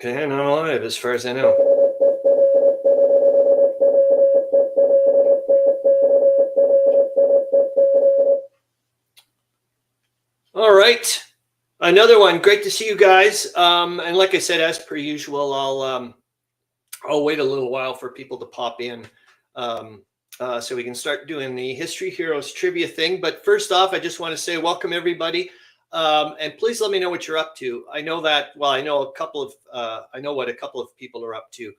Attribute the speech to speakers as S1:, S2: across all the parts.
S1: Okay, and I'm live as far as I know. All right, another one. Great to see you guys. And like I said, as per usual, I'll wait a little while for people to pop in, so we can start doing the History Heroes trivia thing. But first off, I just want to say welcome everybody, and please let me know what you're up to. I know that. Well, I know I know what a couple of people are up to.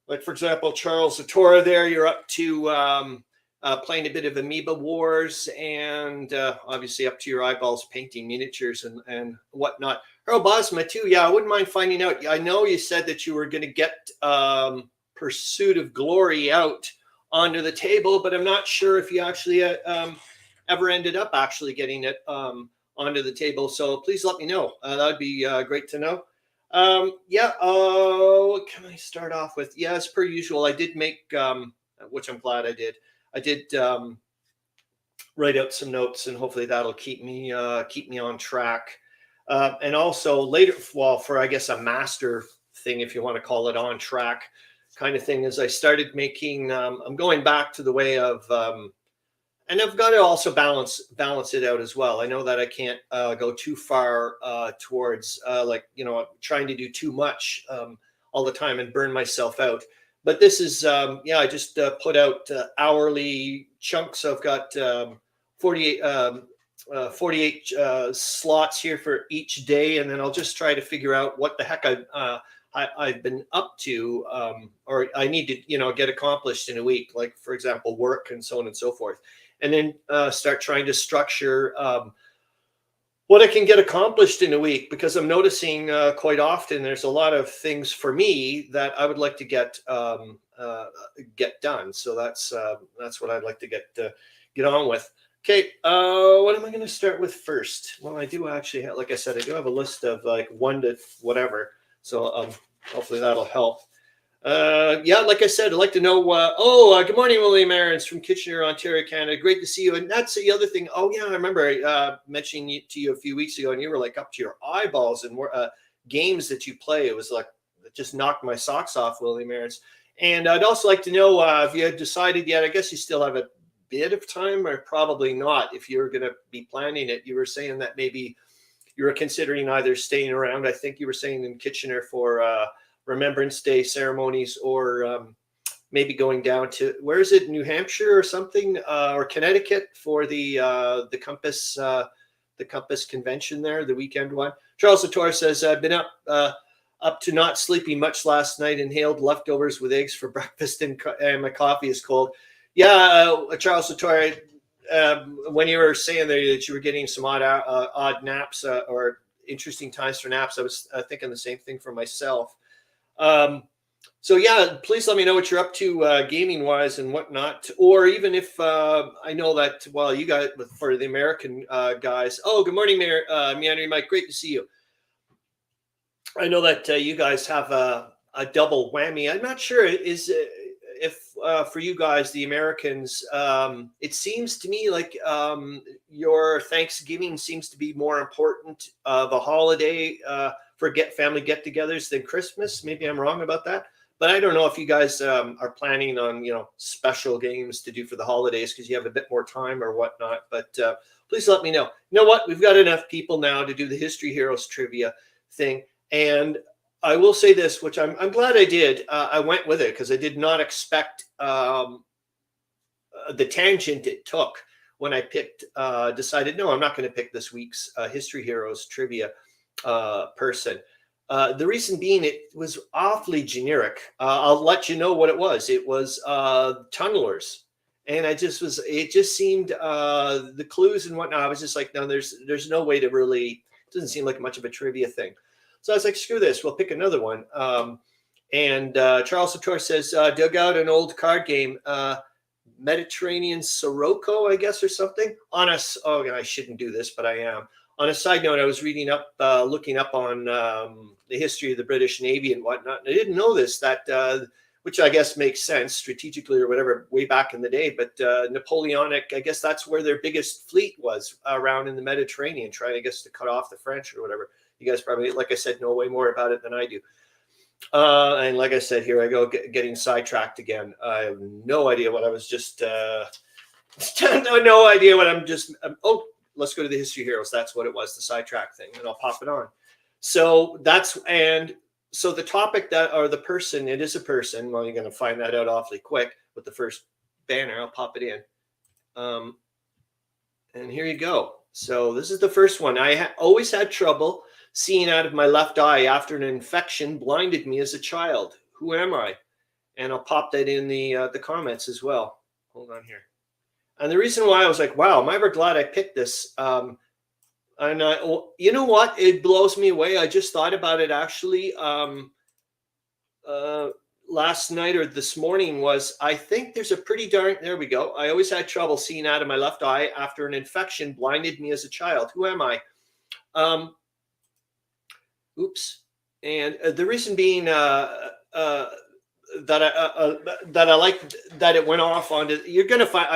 S1: Like for example, Charles Latora. There, you're up to. Playing a bit of Amoeba Wars and obviously up to your eyeballs painting miniatures and whatnot. Harro Bosma too. Yeah, I wouldn't mind finding out. I know you said that you were going to get Pursuit of Glory out onto the table, but I'm not sure if you actually ever ended up actually getting it onto the table. So please let me know. That would be great to know. What can I start off with? Yeah, as per usual, I did make, which I'm glad I did. I did write out some notes, and hopefully that'll keep me on track. And also later, well, for I guess a master thing, if you want to call it on track kind of thing, is I started making. I'm going back to the way of, and I've got to also balance it out as well. I know that I can't go too far towards trying to do too much all the time and burn myself out. But this is, I just put out hourly chunks. I've got 48 slots here for each day, and then I'll just try to figure out what the heck I've been up to, or I need to, get accomplished in a week, like, for example, work and so on and so forth. And then start trying to structure what I can get accomplished in a week, because I'm noticing quite often there's a lot of things for me that I would like to get done. So that's what I'd like to get on with. Okay, what am I going to start with first? Well, I do actually have, like I said, I do have a list of like 1 to whatever. So hopefully that'll help. Like I said, I'd like to know. Good morning, William Arends from Kitchener, Ontario, Canada. Great to see you. And that's the other thing. Oh yeah, I remember mentioning to you a few weeks ago, and you were like up to your eyeballs in games that you play. It was like, it just knocked my socks off, William Arends. And I'd also like to know if you had decided yet. I guess you still have a bit of time, or probably not. If you're going to be planning it, you were saying that maybe you were considering either staying around. I think you were saying in Kitchener for Remembrance Day ceremonies, or maybe going down to, where is it, New Hampshire or something, or Connecticut for the Compass convention there, the weekend one. Charles Latora says, I've been up to not sleeping much last night, inhaled leftovers with eggs for breakfast, and my coffee is cold. Yeah, Charles Latora, when you were saying that you were getting some odd naps or interesting times for naps, I was thinking the same thing for myself. So yeah, please let me know what you're up to gaming wise and whatnot, or even if I know that, well, you guys, for the American guys. Oh, good morning, Meandering Mike. Great to see you. I know that you guys have a double whammy. I'm not sure if for you guys, the Americans, it seems to me like your Thanksgiving seems to be more important of a holiday for family get-togethers than Christmas. Maybe I'm wrong about that, but I don't know if you guys are planning on special games to do for the holidays because you have a bit more time or whatnot. But please let me know. You know what? We've got enough people now to do the History Heroes trivia thing, and I will say this, which I'm glad I did. I went with it because I did not expect the tangent it took when I decided, no, I'm not going to pick this week's History Heroes trivia person. The reason being, it was awfully generic. I'll let you know what it was. It was tunnelers. And it just seemed the clues and whatnot. I was just like, no, there's no way to really, it doesn't seem like much of a trivia thing. So I was like, screw this, we'll pick another one. And Charles Lator says, dug out an old card game, Mediterranean Sirocco, I guess, or something. I shouldn't do this, but I am. On a side note, I was looking up on the history of the British Navy and whatnot. And I didn't know this, which I guess makes sense strategically or whatever way back in the day. But Napoleonic, I guess that's where their biggest fleet was, around in the Mediterranean, trying, I guess, to cut off the French or whatever. You guys probably, like I said, know way more about it than I do. And like I said, here I go getting sidetracked again. I have no idea what I was just. No idea what I'm just. Oh, let's go to the history heroes. That's what it was, the sidetrack thing, and I'll pop it on. So so the topic or the person, it is a person. Well, you're going to find that out awfully quick with the first banner. I'll pop it in. And here you go. So this is the first one. I always had trouble seeing out of my left eye after an infection blinded me as a child. Who am I? And I'll pop that in the comments as well. Hold on here. And the reason why I was like, wow, am I ever glad I picked this? And you know what? It blows me away. I just thought about it actually last night or this morning. I think there's a pretty darn, there we go. I always had trouble seeing out of my left eye after an infection blinded me as a child. Who am I? Oops. And the reason being that I like that it went off onto, you're going to find,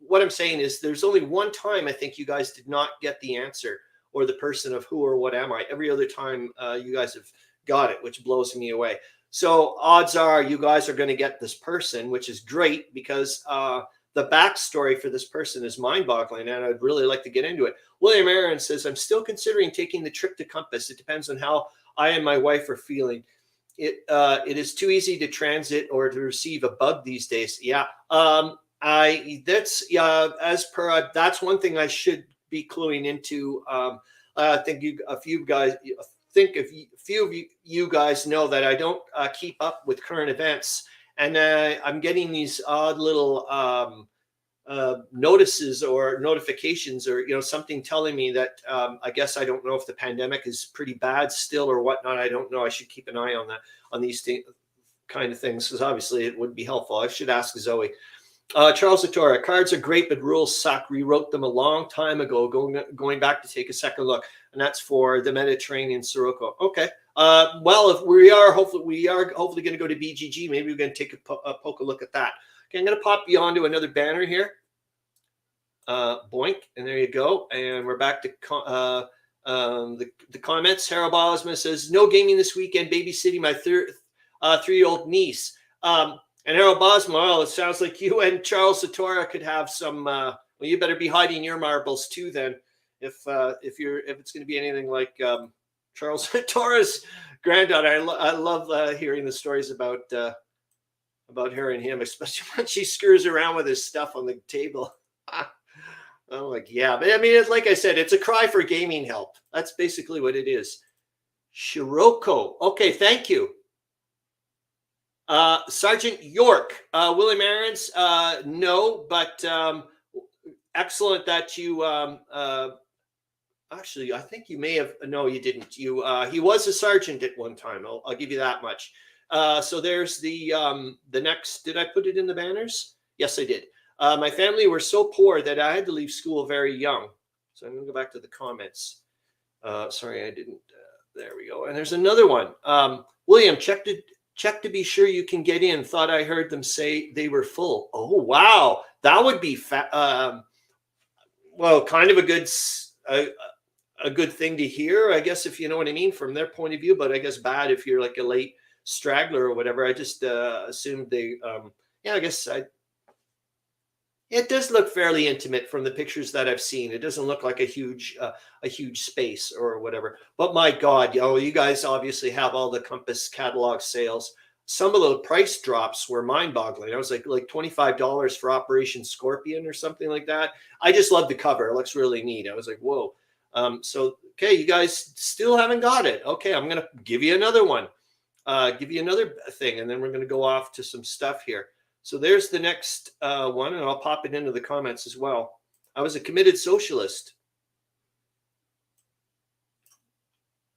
S1: what I'm saying is there's only one time I think you guys did not get the answer or the person of who or what am I. Every other time you guys have got it, which blows me away. So odds are you guys are going to get this person, which is great because the backstory for this person is mind-boggling, and I'd really like to get into it. William Arends says, I'm still considering taking the trip to Compass. It depends on how I and my wife are feeling. It is too easy to transit or to receive a bug these days. Yeah. That's one thing I should be cluing into. I think a few of you guys know that I don't keep up with current events, and I'm getting these odd little notices or notifications or something telling me that I guess I don't know if the pandemic is pretty bad still or whatnot. I don't know. I should keep an eye on these kind of things because obviously it would be helpful. I should ask Zoe. Charles Latora, cards are great, but rules suck. Rewrote them a long time ago, going back to take a second look, and that's for the Mediterranean Sirocco. Okay. Well, if we are hopefully going to go to BGG, maybe we're going to take a poke a look at that. Okay, I'm going to pop you onto another banner here. Boink, and there you go. And we're back to the comments. Harro Bosma says, no gaming this weekend, babysitting my 3-year-old niece. And Harro Bosma, well, it sounds like you and Charles Latora could have some. Well, you better be hiding your marbles too, then, if it's going to be anything like Charles Latora's granddaughter. I love hearing the stories about her and him, especially when she screws around with his stuff on the table. I'm like, yeah, but I mean, it's like I said, it's a cry for gaming help. That's basically what it is. Sirocco. Okay, thank you. Sergeant York, William Arends, no, but excellent that you actually, I think you may have, no, you didn't. He was a sergeant at one time. I'll give you that much. So there's the next, did I put it in the banners? Yes, I did. My family were so poor that I had to leave school very young. So I'm going to go back to the comments. Sorry, I didn't. There we go. And there's another one. William, check to be sure you can get in. Thought I heard them say they were full. Oh, wow. That would be, well, kind of a good thing to hear, I guess, if you know what I mean, from their point of view, but I guess bad if you're like a late straggler or whatever. I just assumed they, yeah, I guess it does look fairly intimate from the pictures that I've seen. It doesn't look like a huge space or whatever. But my God, you guys obviously have all the Compass catalog sales. Some of the price drops were mind-boggling. I was like $25 for Operation Scorpion or something like that. I just love the cover. It looks really neat. I was like, whoa. So, okay, you guys still haven't got it. Okay, I'm going to give you another one. Give you another thing, and then we're going to go off to some stuff here. So there's the next one, and I'll pop it into the comments as well. I was a committed socialist.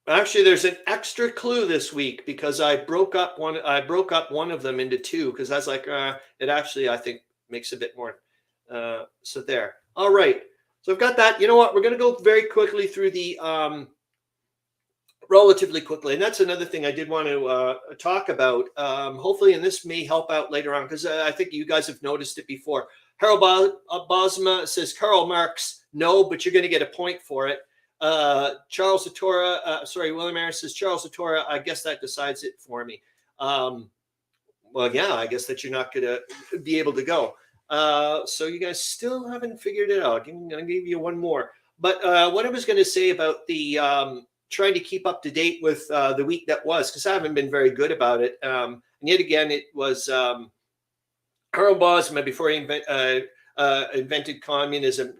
S1: Actually, there's an extra clue this week because I broke up one of them into two because I was like, it actually, I think, makes a bit more. So there. All right. So I've got that. You know what? We're going to go very quickly through the relatively quickly. And that's another thing I did want to talk about. Hopefully, and this may help out later on because I think you guys have noticed it before. Harro Bosma says, Karl Marx, no, but you're going to get a point for it. Charles Latora, William Harris says, Charles Latora, I guess that decides it for me. Well, yeah, I guess that you're not going to be able to go. So you guys still haven't figured it out. I'm going to give you one more. But what I was going to say about the trying to keep up to date with the week that was, because I haven't been very good about it. And yet again, it was Harro Bosma before he invented communism.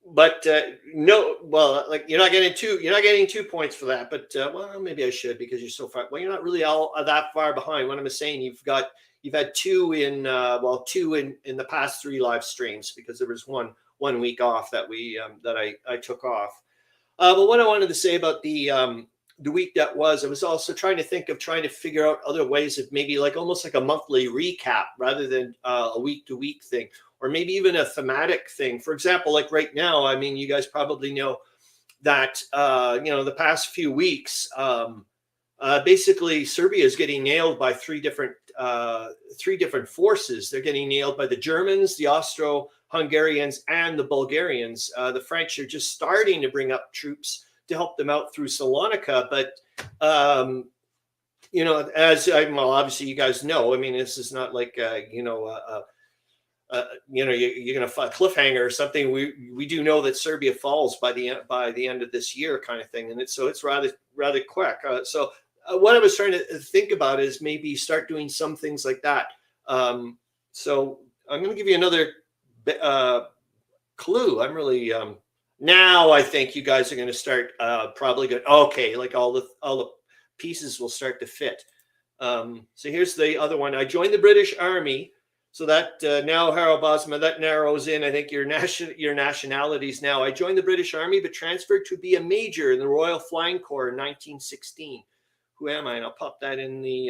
S1: But no, well, like you're not getting 2 points for that. But well, maybe I should, because you're so far. Well, you're not really all that far behind. What I'm saying, you've had 2 in in the past 3 live streams, because there was one week off that I took off. But what I wanted to say about the week that was, I was also trying to figure out other ways of maybe like almost like a monthly recap rather than a week to week thing, or maybe even a thematic thing. For example, like right now, I mean, you guys probably know that the past few weeks, basically Serbia is getting nailed by three different forces. They're getting nailed by the Germans, the Austro-Hungarians, and the Bulgarians. The French are just starting to bring up troops to help them out through Salonika, but obviously you guys know. I mean, this is not like you're going to find a cliffhanger or something. We do know that Serbia falls by the end of this year, kind of thing, and it's rather quick. So what I was trying to think about is maybe start doing some things like that. So I'm going to give you another clue. I'm really now I think you guys are going to start probably good. Okay, like all the pieces will start to fit. So here's the other one. I joined the British Army. So that now, Harro Bosma, that narrows in, I think, your nationalities now. I joined the British Army, but transferred to be a major in the Royal Flying Corps in 1916. Who am I? And I'll pop that in the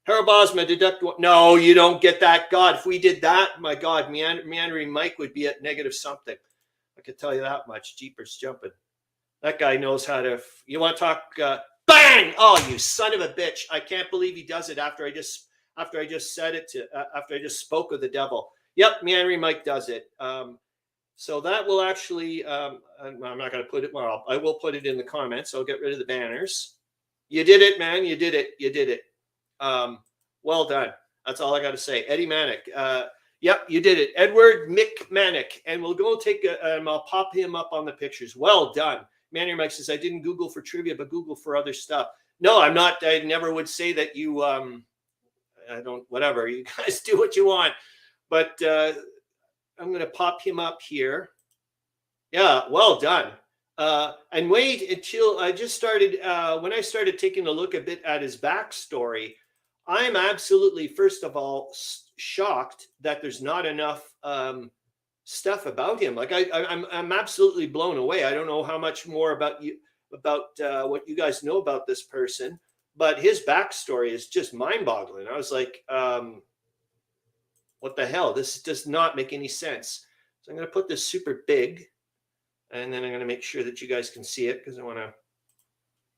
S1: Harro Bosma, deduct one. No, you don't get that. God, if we did that, my God, Meandering Mike would be at negative something. I could tell you that much. Jeepers jumping. That guy knows how to. You want to talk? Bang! Oh, you son of a bitch! I can't believe he does it after I just said it after I just spoke of the devil. Yep, Meandering Mike does it. So that will actually. I'm not going to put it. Well, I will put it in the comments. I'll get rid of the banners. You did it, man. You did it. You did it. Well done. That's all I got to say. Eddie Manick. Yep, you did it. Edward Mick Manick. And we'll go take I'll pop him up on the pictures. Well done. Meandering Mike says, I didn't Google for trivia, but Google for other stuff. No, I'm not. I never would say that you, I don't, whatever. You guys do what you want. But I'm going to pop him up here. Yeah, well done. And wait until I just started, when I started taking a look a bit at his backstory, I'm absolutely, first of all, shocked that there's not enough stuff about him. Like I'm absolutely blown away. I don't know how much more about what you guys know about this person, but his backstory is just mind-boggling. I was like, what the hell? This does not make any sense. So I'm going to put this super big, and then I'm going to make sure that you guys can see it because I want to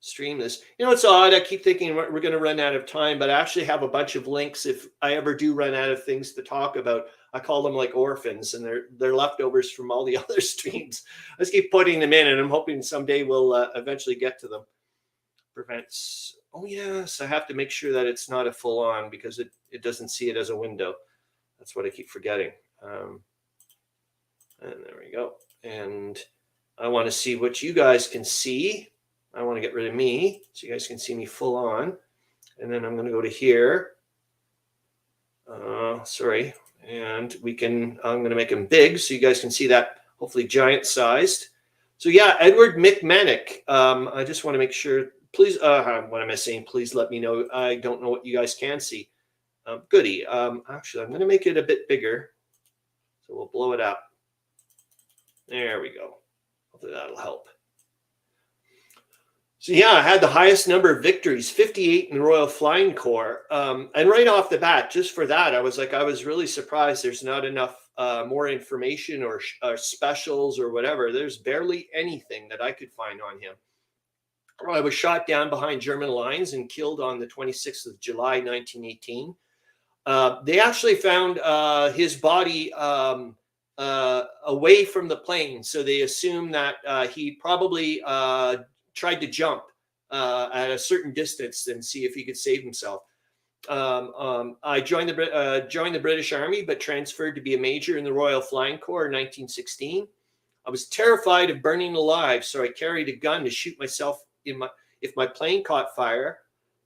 S1: stream this. You know, it's odd. I keep thinking we're going to run out of time, but I actually have a bunch of links. If I ever do run out of things to talk about, I call them like orphans, and they're leftovers from all the other streams. I just keep putting them in, and I'm hoping someday we'll eventually get to them. Prevents. Oh yes, I have to make sure that it's not a full on because it doesn't see it as a window. That's what I keep forgetting. And there we go. And I want to see what you guys can see. I want to get rid of me so you guys can see me full on. And then I'm going to go to here. Sorry. And I'm going to make them big so you guys can see that, hopefully giant sized. So yeah, Edward McMannick. I just want to make sure, please, what am I saying? Please let me know. I don't know what you guys can see. Goody. Actually, I'm going to make it a bit bigger. So we'll blow it up. There we go. Hopefully that'll help. So yeah, I had the highest number of victories, 58 in the Royal Flying Corps. And right off the bat, just for that, I was really surprised there's not enough more information or specials or whatever. There's barely anything that I could find on him. I was shot down behind German lines and killed on the 26th of July, 1918. They actually found his body away from the plane. So they assume that he probably tried to jump at a certain distance and see if he could save himself. I joined the British Army, but transferred to be a major in the Royal Flying Corps in 1916. I was terrified of burning alive, so I carried a gun to shoot myself if my plane caught fire.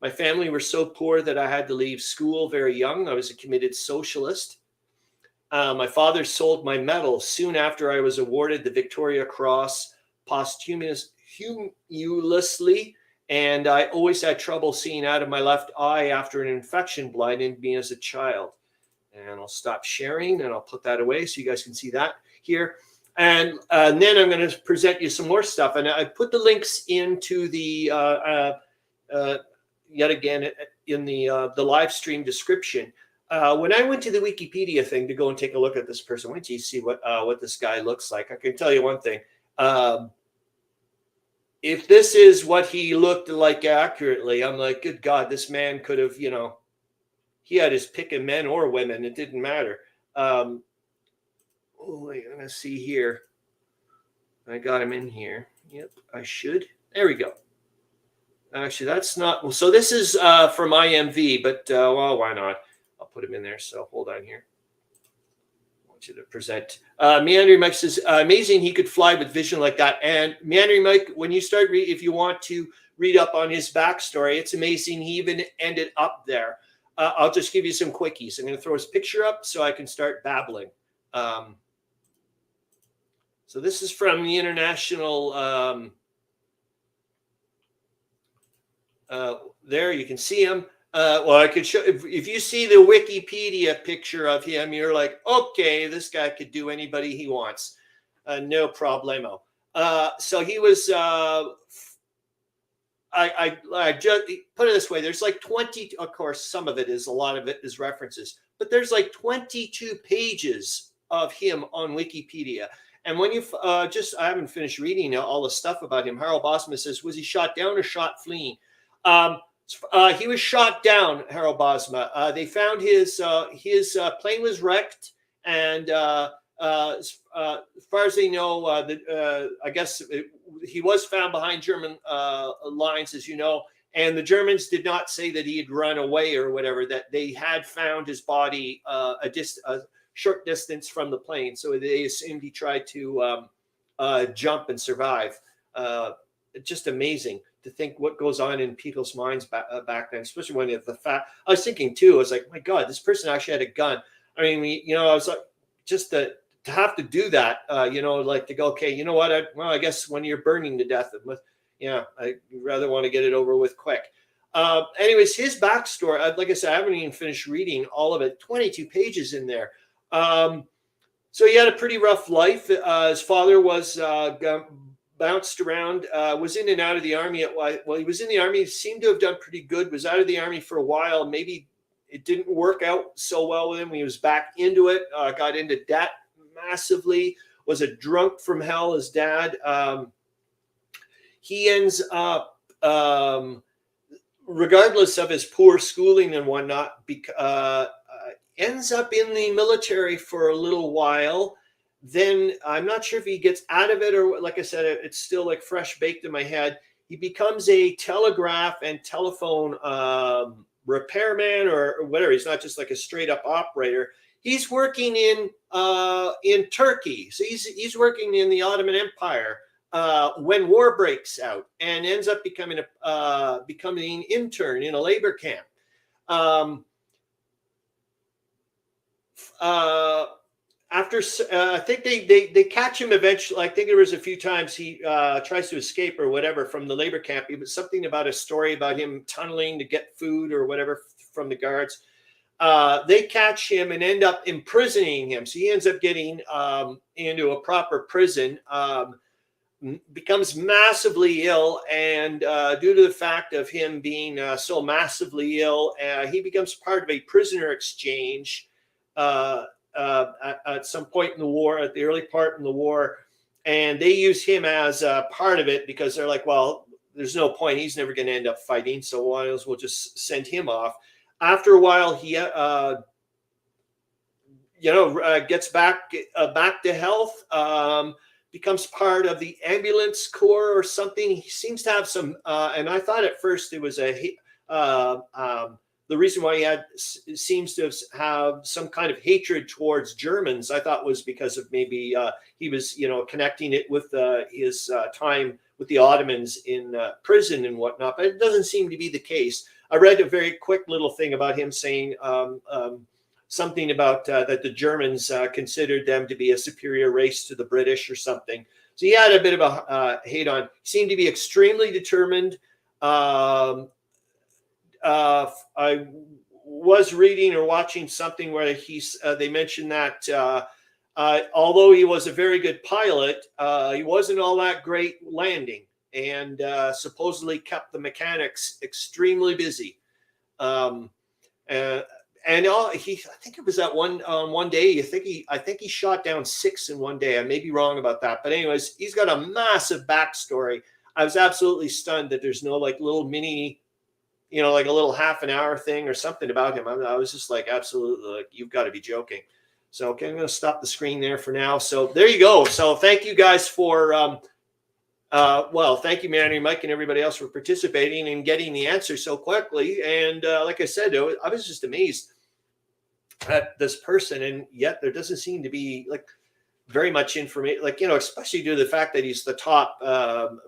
S1: My family were so poor that I had to leave school very young. I was a committed socialist. My father sold my medal soon after I was awarded the Victoria Cross posthumously, and I always had trouble seeing out of my left eye after an infection blinded me as a child. And I'll stop sharing and I'll put that away so you guys can see that here. And then I'm going to present you some more stuff. And I put the links into the, yet again, in the live stream description. When I went to the Wikipedia thing to go and take a look at this person, wait till you see what this guy looks like. I can tell you one thing. If this is what he looked like accurately, I'm like, good God, this man could have, he had his pick of men or women. It didn't matter. I'm going to see here. I got him in here. Yep, I should. There we go. Actually, that's not. Well, so this is from IMV, but well, why not? I'll put him in there. So hold on here. I want you to present. Meandering Mike says, amazing he could fly with vision like that. And Meandering Mike, when you start if you want to read up on his backstory, it's amazing he even ended up there. I'll just give you some quickies. I'm going to throw his picture up so I can start babbling. So this is from the international. There you can see him. Well, I could show if you see the Wikipedia picture of him, you're like, okay, this guy could do anybody he wants, no problemo. So he was. I just put it this way: there's like 20. Of course, some of it is a lot of it is references, but there's like 22 pages of him on Wikipedia. And when you I haven't finished reading all the stuff about him. Harro Bosma says, was he shot down or shot fleeing? He was shot down, Harro Bosma. They found his plane was wrecked, and as far as they know, I guess he was found behind German lines, as you know, and the Germans did not say that he had run away or whatever, that they had found his body a short distance from the plane. So they assumed he tried to jump and survive. Just amazing to think what goes on in people's minds back then, especially when the fact. I was thinking too, I was like, my God, this person actually had a gun. I mean, I was like, just to have to do that, like to go, okay, you know what? I guess when you're burning to death, I'd rather want to get it over with quick. Anyways, his backstory, like I said, I haven't even finished reading all of it. 22 pages in there. So he had a pretty rough life. His father was bounced around, was in and out of the army. He was in the army, seemed to have done pretty good, was out of the army for a while. Maybe it didn't work out so well with him. He was back into it, got into debt massively, was a drunk from hell, his dad. He ends up, regardless of his poor schooling and whatnot, ends up in the military for a little while. Then I'm not sure if he gets out of it, or like I said, it's still like fresh baked in my head. He becomes a telegraph and telephone repairman or whatever. He's not just like a straight up operator. He's working in Turkey. So he's working in the Ottoman Empire when war breaks out, and ends up becoming an intern in a labor camp. After I think they catch him eventually. I think there was a few times he tries to escape or whatever from the labor camp. It was something about a story about him tunneling to get food or whatever from the guards. They catch him and end up imprisoning him. So he ends up getting into a proper prison, becomes massively ill, and due to the fact of him being so massively ill, he becomes part of a prisoner exchange at some point in the war, at the early part in the war, and they use him as part of it because they're like, well, there's no point. He's never going to end up fighting, so why else we'll just send him off. After a while, he gets back to health, becomes part of the ambulance corps or something. He seems to have some, and I thought at first it was the reason why he seems to have some kind of hatred towards Germans, I thought was because of maybe he was, connecting it with his time with the Ottomans in prison and whatnot, but it doesn't seem to be the case. I read a very quick little thing about him saying something about that the Germans considered them to be a superior race to the British or something. So he had a bit of a hate on. He seemed to be extremely determined. I was reading or watching something where they mentioned that although he was a very good pilot, he wasn't all that great landing, and supposedly kept the mechanics extremely busy. I think it was that one day. I think he shot down 6 in one day. I may be wrong about that, but anyways, he's got a massive backstory. I was absolutely stunned that there's no like little mini, like a little half an hour thing or something about him. I was just like, absolutely, like, you've got to be joking. So, okay, I'm going to stop the screen there for now. So there you go. So thank you guys for, thank you, Meandering Mike, and everybody else for participating and getting the answer so quickly. And like I said, I was just amazed at this person, and yet there doesn't seem to be like very much information, like, especially due to the fact that he's the top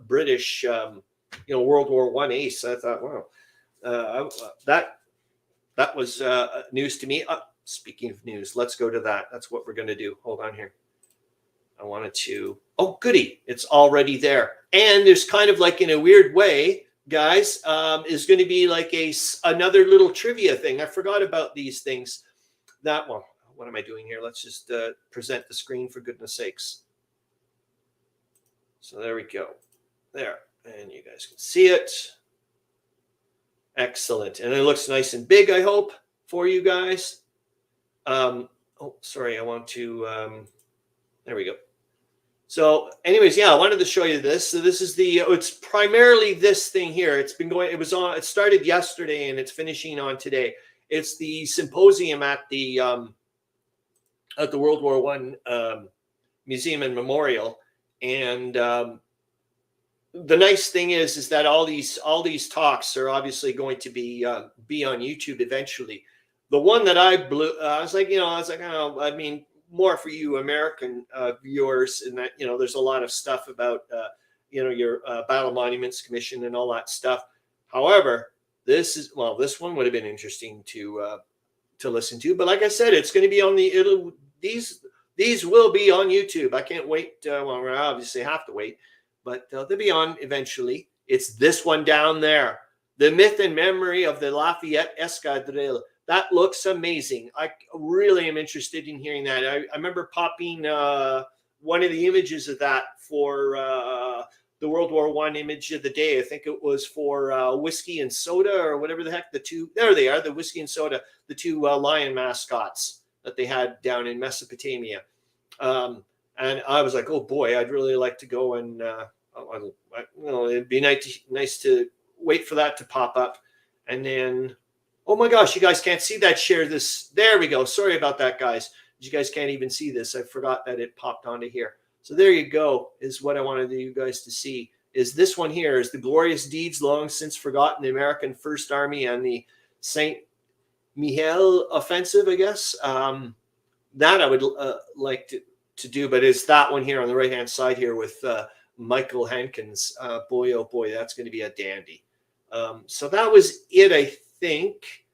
S1: British, World War I ace. I thought, wow. That was news to me. Speaking of news, let's go to that. That's what we're going to do. Hold on here. I wanted to. Oh, goody! It's already there. And there's kind of like, in a weird way, guys, is going to be like another little trivia thing. I forgot about these things. That one. What am I doing here? Let's just present the screen, for goodness sakes. So there we go. There, and you guys can see it. Excellent. And it looks nice and big, I hope, for you guys. Sorry, I want to, there we go. So anyways, yeah, I wanted to show you this. So this is it's primarily this thing here. It started yesterday and it's finishing on today. It's the symposium at the World War I Museum and Memorial. And the nice thing is that all these talks are obviously going to be on YouTube eventually. The one that I was like, oh, I mean, more for you American viewers, in that, there's a lot of stuff about, your Battle Monuments Commission and all that stuff. However, this one would have been interesting to listen to. But like I said, it's going to be on these will be on YouTube. I can't wait. We obviously have to wait, but they'll be on eventually. It's this one down there, The Myth and Memory of the Lafayette Escadrille. That looks amazing. I really am interested in hearing that. I remember popping one of the images of that for the World War I image of the day. I think it was for Whiskey and Soda, or whatever the heck. There they are, the Whiskey and Soda, the two lion mascots that they had down in Mesopotamia. And I was like, oh boy, I'd really like to go and, it'd be nice to wait for that to pop up. And then, oh my gosh, you guys can't see that. Share this. There we go. Sorry about that, guys. You guys can't even see this. I forgot that it popped onto here. So there you go, is what I wanted you guys to see. Is this one here, is the glorious deeds long since forgotten, the American First Army and the St. Mihiel offensive, I guess. That I would like to do, but it's that one here on the right-hand side here with Michael Hankins. Boy, oh boy, that's going to be a dandy. So that was it, I think.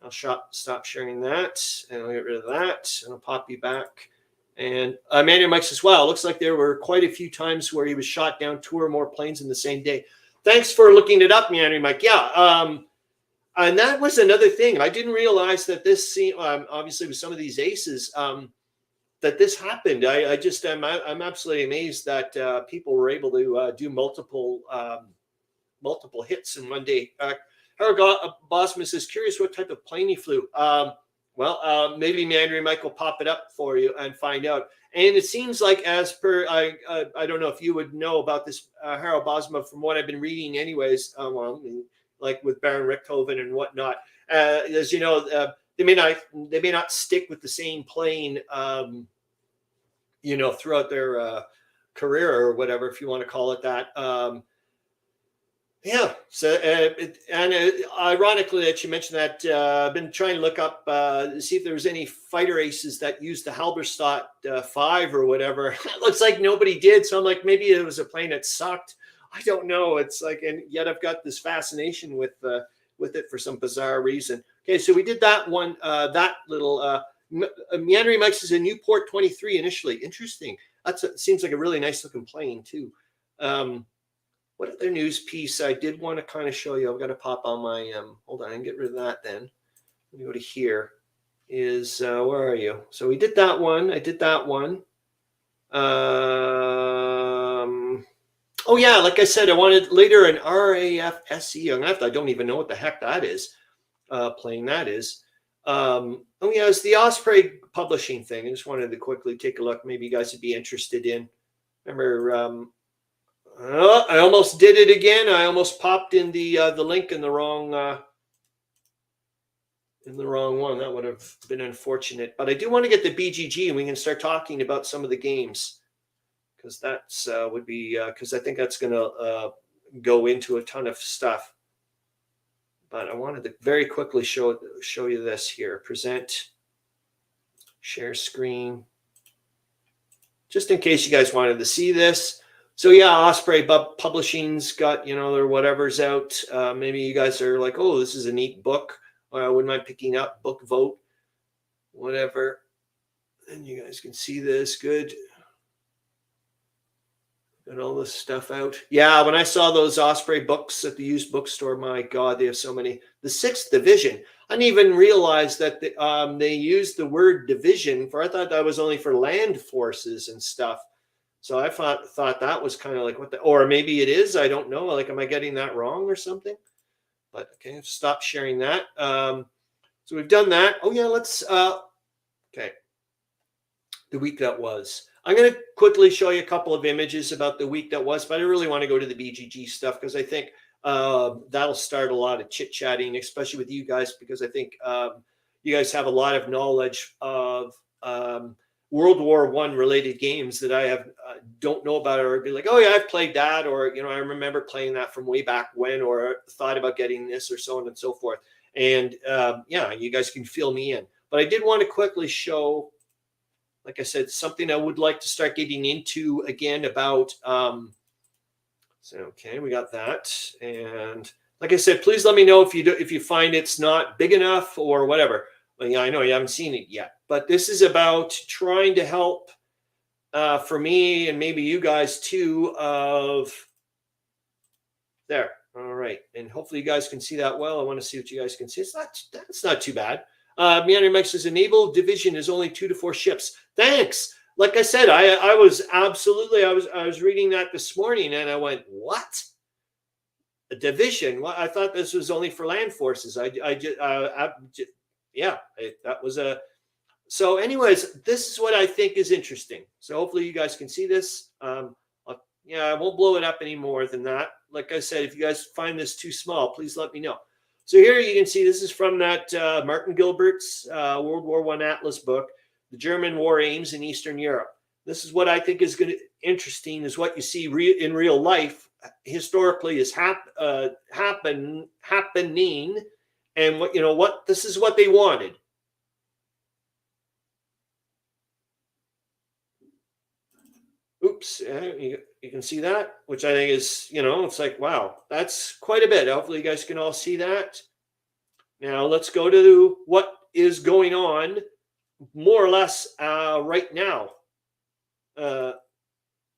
S1: I'll stop sharing that, and I'll get rid of that, and I'll pop you back. And Meandering Mike says, wow, looks like there were quite a few times where he was shot down 2 or more planes in the same day. Thanks for looking it up, Meandering Mike. Yeah, and that was another thing. I didn't realize that this scene, obviously with some of these aces, that this happened. I'm absolutely amazed that people were able to do multiple hits in one day. Harro Bosma says, curious what type of plane he flew. Maybe Meandering Mike will pop it up for you and find out. And it seems like, as per, I don't know if you would know about this, Harro Bosma, from what I've been reading anyways, like with Baron Richthofen and whatnot. As you know, they may not stick with the same plane, throughout their career or whatever, if you want to call it that. Yeah. So, ironically that you mentioned that, I've been trying to look up, see if there was any fighter aces that used the Halberstadt 5 or whatever. It looks like nobody did. So I'm like, maybe it was a plane that sucked. I don't know. It's like, and yet I've got this fascination with it for some bizarre reason. Okay, so we did that one. That little Meandering Mike's is a Newport 23 initially. Interesting. Seems like a really nice looking plane too. What other news piece I did want to kind of show you? I've got to pop on my, hold on, I can get rid of that then. Let me go to here. Is, where are you? So we did that one. I did that one. Oh yeah, like I said, I wanted later an RAF SE. I don't even know what the heck that is. Plane that is. Oh yeah, it's the Osprey publishing thing. I just wanted to quickly take a look. Maybe you guys would be interested in. Remember, I almost did it again. I almost popped in the link in the wrong one. That would have been unfortunate. But I do want to get the BGG, and we can start talking about some of the games, because that's would be because I think that's going to go into a ton of stuff. But I wanted to very quickly show you this here. Present, share screen, just in case you guys wanted to see this. So yeah, Osprey Publishing's got, their whatever's out. Maybe you guys are like, oh, this is a neat book. I wouldn't mind picking up. Book vote, whatever. And you guys can see this. Good. Got all this stuff out. Yeah, when I saw those Osprey books at the used bookstore, my God, they have so many. The 6th Division. I didn't even realize that they used the word division for. I thought that was only for land forces and stuff. So I thought that was kind of like or maybe it is. I don't know. Like, am I getting that wrong or something? But okay, stop sharing that. So we've done that. Oh yeah, let's. Okay. The week that was. I'm going to quickly show you a couple of images about the week that was, but I really want to go to the BGG stuff because I think that'll start a lot of chit chatting, especially with you guys, because I think you guys have a lot of knowledge of. World War I related games that I have don't know about, or be like, oh yeah, I've played that, or I remember playing that from way back when, or thought about getting this, or so on and so forth. And yeah, you guys can fill me in. But I did want to quickly show, like I said, something I would like to start getting into again about. So okay, we got that, and like I said, please let me know if you find it's not big enough or whatever. Well, yeah, I know you haven't seen it yet, but this is about trying to help for me and maybe you guys too. There, all right, and hopefully you guys can see that well. I want to see what you guys can see. That's not too bad. Meandering Mike says a naval division is only 2 to 4 ships. Thanks. Like I said, I was reading that this morning and I went, what? A division? Well, I thought this was only for land forces. Yeah, that was a. So anyways, this is what I think is interesting. So hopefully you guys can see this. Yeah, I won't blow it up any more than that. Like I said, if you guys find this too small, please let me know. So here you can see this is from that Martin Gilbert's World War I Atlas book, The German War Aims in Eastern Europe. This is what I think is interesting, is what you see in real life historically is happening. And what this is what they wanted. Oops, you can see that, which I think is, it's like, wow, that's quite a bit. Hopefully you guys can all see that. Now let's go to what is going on more or less right now.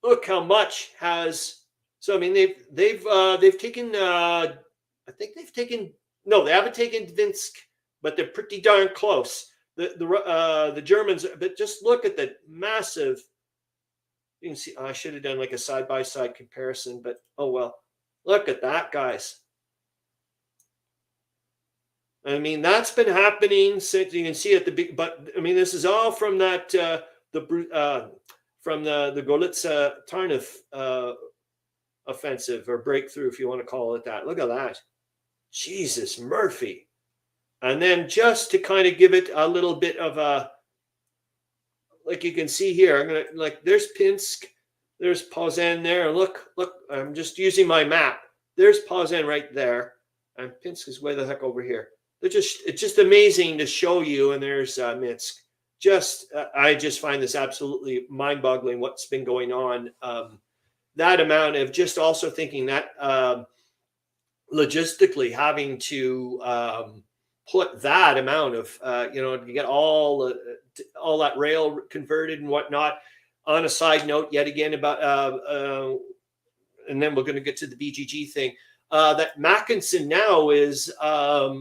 S1: Look how much has. So I mean they've taken. I think they've taken. No, they haven't taken Vinsk, but they're pretty darn close. The Germans, but just look at the massive. You can see. I should have done like a side-by-side comparison, but oh well. Look at that, guys. I mean, that's been happening since you can see at the big. But I mean, this is all from that from the Golitsa Tarnów offensive or breakthrough, if you want to call it that. Look at that. Jesus, Murphy. And then just to kind of give it a little bit of a, like you can see here, I'm going to, like, there's Pinsk, there's Posen there. Look, I'm just using my map. There's Posen right there. And Pinsk is way the heck over here. It's just amazing to show you. And there's Minsk. I just find this absolutely mind-boggling what's been going on. That amount of just also thinking that logistically having to put that amount of, to get all that rail converted and whatnot. On a side note, yet again, about, and then we're going to get to the BGG thing, that Mackinson now is got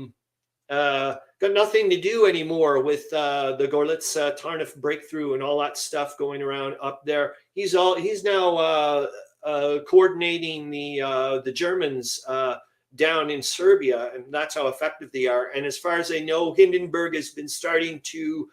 S1: nothing to do anymore with the Gorlitz Tarnów breakthrough and all that stuff going around up there. He's now coordinating the Germans down in Serbia, and that's how effective they are. And as far as I know, Hindenburg has been starting to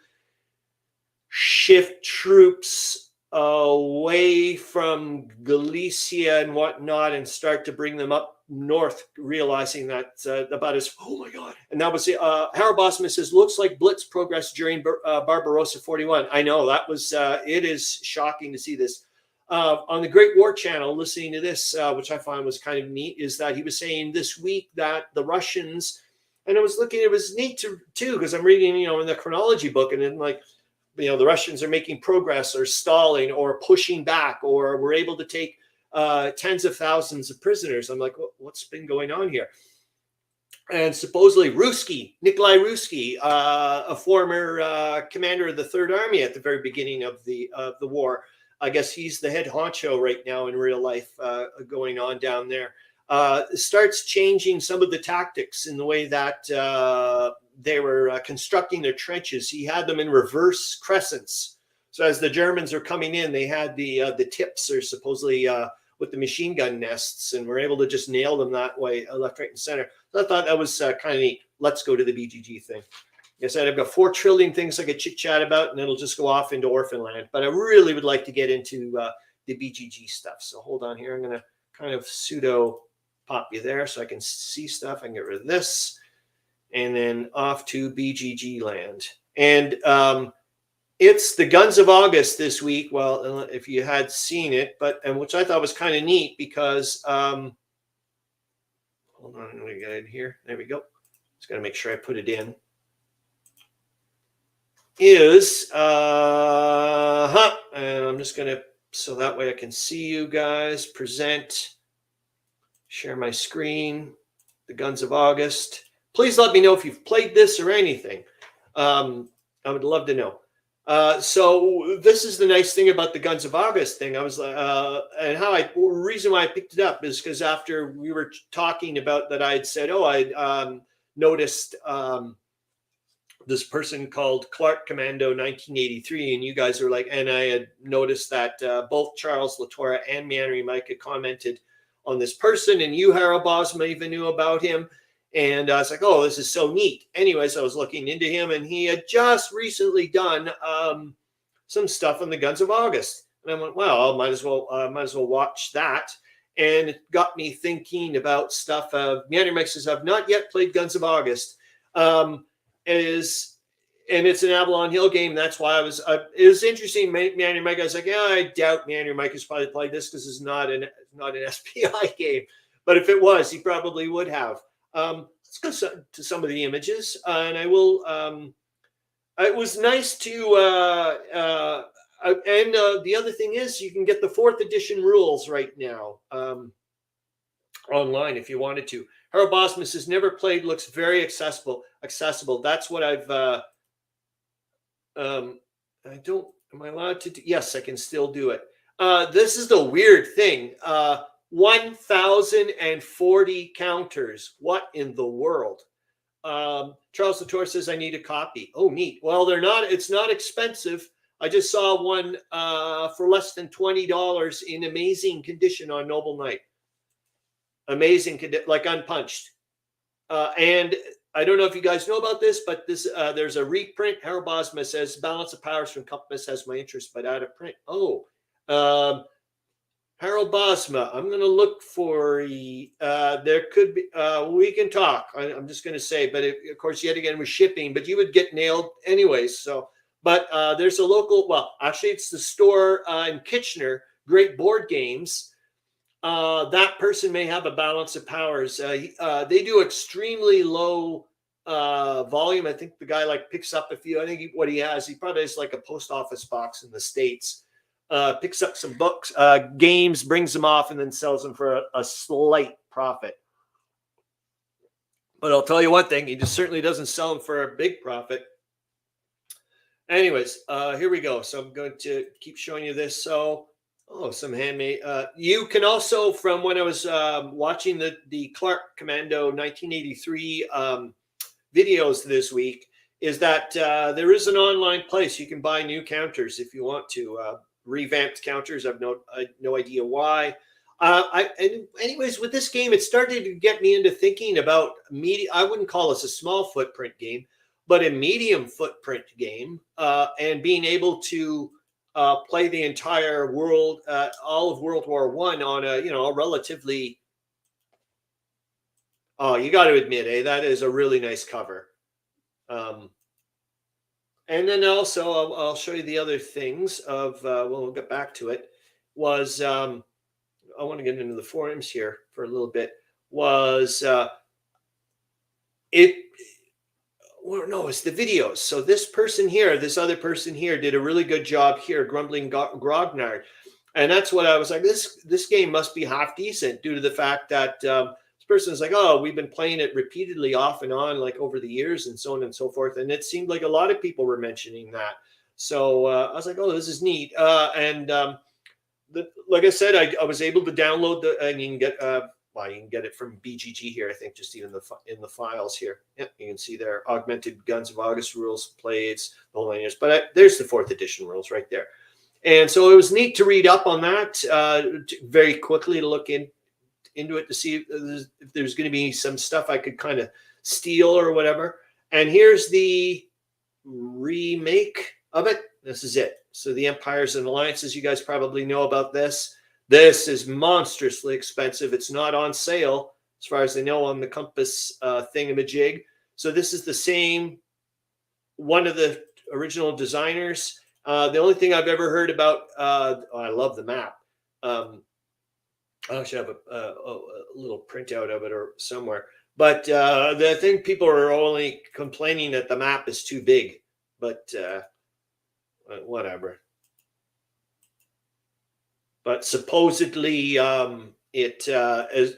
S1: shift troops away from Galicia and whatnot and start to bring them up north, realizing that about as, oh my God. And that was Harro Bosma says, looks like blitz progress during Barbarossa 41. I know, that was, it is shocking to see this. On the Great War Channel, listening to this, which I find was kind of neat, is that he was saying this week that the Russians, and I was looking, it was neat too, because I'm reading, in the chronology book, and then like, the Russians are making progress or stalling or pushing back, or were able to take tens of thousands of prisoners. I'm like, what's been going on here? And supposedly Nikolai Ruski, a former commander of the Third Army at the very beginning of the war, I guess he's the head honcho right now in real life going on down there, starts changing some of the tactics in the way that they were constructing their trenches. He had them in reverse crescents. So as the Germans are coming in, they had the tips are supposedly with the machine gun nests, and were able to just nail them that way, left, right, and center. So I thought that was kind of neat. Let's go to the BGG thing. Like I said, I've got 4 trillion things I could chit chat about, and it'll just go off into orphan land. But I really would like to get into the BGG stuff. So hold on here. I'm going to kind of pseudo pop you there so I can see stuff. I can get rid of this. And then off to BGG land. And it's the Guns of August this week. Well, if you had seen it, and which I thought was kind of neat because, hold on, we got it here. There we go. Just got to make sure I put it in. And I'm just going to, so that way I can see you guys, present, share my screen, the Guns of August. Please let me know if you've played this or anything. I would love to know. So this is the nice thing about the Guns of August thing. I was and reason why I picked it up is because after we were talking about that, I had said, I noticed this person called Clark Commando 1983, and you guys are like, and I had noticed that both Charles Latora and Meandering Mike had commented on this person, and you, Harro Bosma, even knew about him. And I was like, oh, this is so neat. Anyways, I was looking into him, and he had just recently done some stuff on the Guns of August. And I went, well, might as well watch that. And it got me thinking about stuff. Meandering Mike says, I've not yet played Guns of August. And it's an Avalon Hill game. That's why it was interesting. Meandering Mike, I was like, yeah, I doubt Meandering Mike has probably played this because it's not an SPI game. But if it was, he probably would have. Let's go to some of the images, and I will. It was nice to. And the other thing is, you can get the 4th edition rules right now online if you wanted to. Harro Bosma says never played. Looks very accessible. That's what I've. I don't. Am I allowed to? Yes, I can still do it. This is the weird thing. 1,040 counters. What in the world? Charles Latora says I need a copy. Oh, neat. Well, they're not. It's not expensive. I just saw one for less than $20 in amazing condition on Noble Knight. Amazing, like unpunched. And I don't know if you guys know about this, but there's a reprint. Harro Bosma says Balance of Powers from Compass has my interest, but out of print. Oh. Harro Harro Bosma, I'm going to look for, there could be, we can talk. I'm just going to say, but of course, yet again, with shipping, but you would get nailed anyways. So, but there's a local, well, actually, it's the store in Kitchener, Great Board Games. That person may have a balance of powers. They do extremely low volume. I think the guy like picks up a few. I think what he probably has like a post office box in the States. Picks up some books, games, brings them off, and then sells them for a slight profit. But I'll tell you one thing, he just certainly doesn't sell them for a big profit. Anyways, here we go. So I'm going to keep showing you this. So, some handmade. You can also, from when I was watching the Clark Commando 1983 videos this week, is that there is an online place. You can buy new counters if you want to. Revamped counters. I've no idea why. Anyways, with this game, it started to get me into thinking about media. I wouldn't call this a small footprint game, but a medium footprint game, and being able to play the entire world, all of World War I on a relatively. Oh, you got to admit, that is a really nice cover. And then also, I'll show you the other things of, we'll get back to it, was, I want to get into the forums here for a little bit, was it's the videos. So this person here, this other person here did a really good job here, Grumbling Grognard. And that's what I was like, this game must be half decent due to the fact that this person is like, oh, we've been playing it repeatedly off and on, like over the years and so on and so forth. And it seemed like a lot of people were mentioning that. So I was like, oh, this is neat. Like I said, I was able to download and you can get, you can get it from BGG here, I think, just even in the files here. Yep, you can see there, augmented Guns of August rules, plays, the whole 9 years. But there's the 4th edition rules right there. And so it was neat to read up on that very quickly, to look into it to see if there's going to be some stuff I could kind of steal or whatever. And here's the remake of it. This is it. So the Empires and Alliances, you guys probably know about this. This is monstrously expensive. It's not on sale, as far as I know, on the Compass thingamajig. So this is the same, one of the original designers. The only thing I've ever heard about, I love the map. I actually have a little printout of it or somewhere. But the thing, people are only complaining that the map is too big. But whatever. But supposedly it is,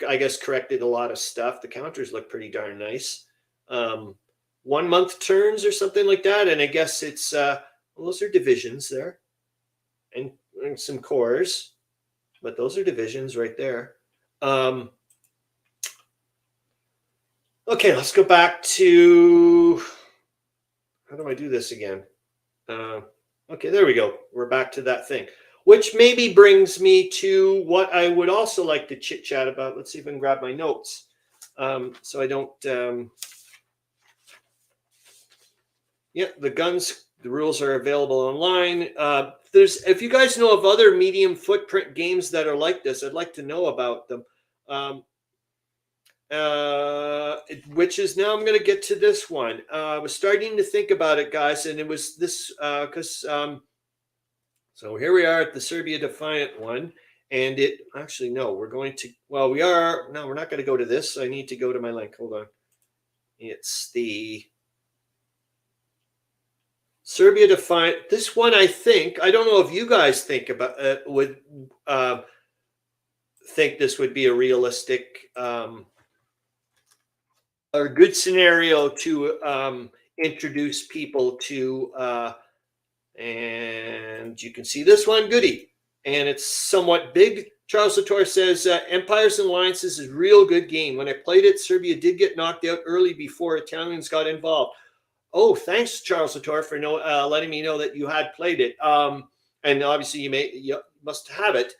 S1: I guess, corrected a lot of stuff. The counters look pretty darn nice. 1 month turns or something like that. And I guess it's, those are divisions there. And some cores. But those are divisions right there. Okay, let's go back to, how do I do this again? Okay, there we go. We're back to that thing, which maybe brings me to what I would also like to chit chat about. Let's see if I can grab my notes so I don't. Yeah, the guns. The rules are available online. If you guys know of other medium footprint games that are like this, I'd like to know about them. Which is, now I'm going to get to this one. I was starting to think about it, guys, and it was this because so here we are at the Serbia Defiant one, and it actually, no, we're going to, well, we're not going to go to this. So I need to go to my link. Hold on. It's the Serbia Defiant. This one, I think, I don't know if you guys think about would think this would be a realistic or a good scenario to introduce people to. And you can see this one, goody, and it's somewhat big. Charles Latora says Empires and Alliances is a real good game. When I played it, Serbia did get knocked out early before Italians got involved. Oh, thanks, Charles Latora, for letting me know that you had played it. And obviously you must have it.